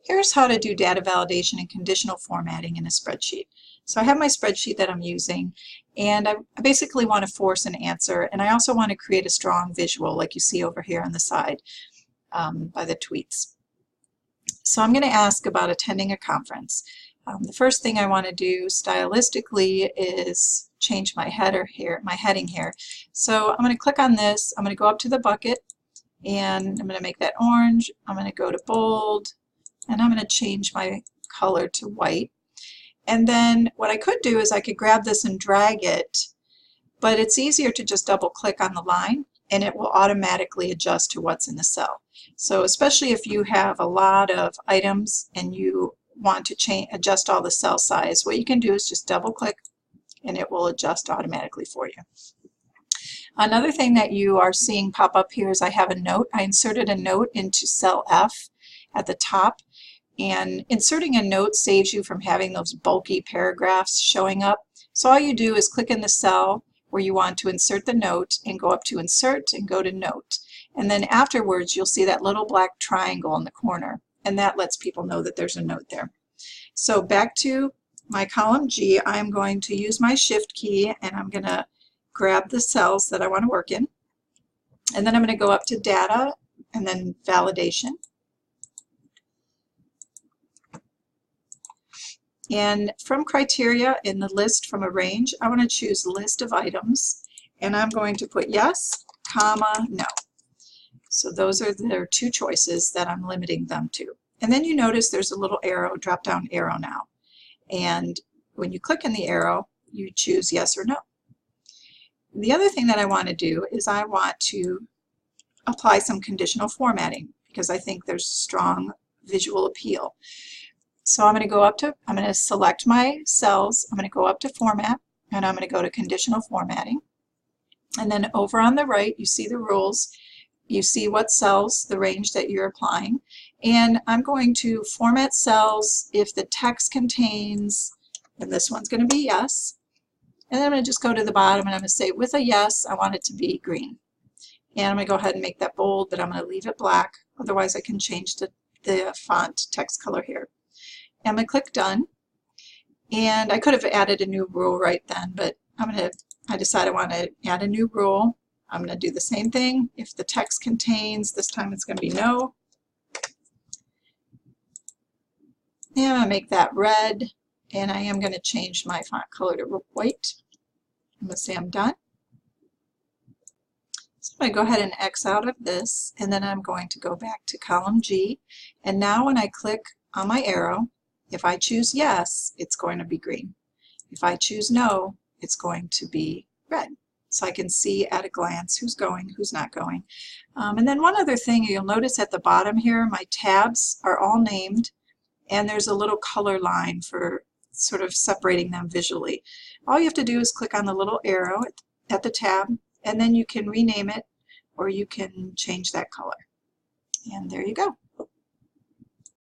Here's how to do data validation and conditional formatting in a spreadsheet. So I have my spreadsheet that I'm using, and I basically want to force an answer, and I also want to create a strong visual like you see over here on the side by the tweets. So I'm going to ask about attending a conference. The first thing I want to do stylistically is change my header here, my heading here. So I'm going to click on this, I'm going to go up to the bucket, and I'm going to make that orange. I'm going to go to bold, and I'm going to change my color to white. And then what I could do is I could grab this and drag it, but it's easier to just double click on the line and it will automatically adjust to what's in the cell. So especially if you have a lot of items and you want to adjust all the cell size, what you can do is just double click and it will adjust automatically for you. Another thing that you are seeing pop up here is I have a note. I inserted a note into cell F at the top, and inserting a note saves you from having those bulky paragraphs showing up. So all you do is click in the cell where you want to insert the note and go up to Insert and go to Note. And then afterwards you'll see that little black triangle in the corner, and that lets people know that there's a note there. So back to my column G, I'm going to use my Shift key and I'm going to grab the cells that I want to work in. And then I'm going to go up to Data and then Validation. And from criteria in the list from a range, I want to choose list of items, and I'm going to put yes, comma, no. So those are their two choices that I'm limiting them to. And then you notice there's a little arrow, drop down arrow now. And when you click in the arrow, you choose yes or no. The other thing that I want to do is I want to apply some conditional formatting because I think there's strong visual appeal. So I'm going to select my cells, I'm going to go up to Format, and I'm going to go to Conditional Formatting. And then over on the right, you see the rules. You see what cells, the range that you're applying. And I'm going to format cells if the text contains, and this one's going to be yes. And then I'm going to just go to the bottom and I'm going to say with a yes, I want it to be green. And I'm going to go ahead and make that bold, but I'm going to leave it black. Otherwise I can change the font text color here. I'm going to click Done, and I could have added a new rule right then, but I decided I want to add a new rule. I'm going to do the same thing. If the text contains, this time it's going to be no. And I'm going to make that red, and I am going to change my font color to white. I'm going to say I'm done. So I'm going to go ahead and X out of this, and then I'm going to go back to column G, and now when I click on my arrow, if I choose yes, it's going to be green. If I choose no, it's going to be red. So I can see at a glance who's going, who's not going. And then one other thing you'll notice at the bottom here, my tabs are all named, and there's a little color line for sort of separating them visually. All you have to do is click on the little arrow at the tab, and then you can rename it or you can change that color. And there you go.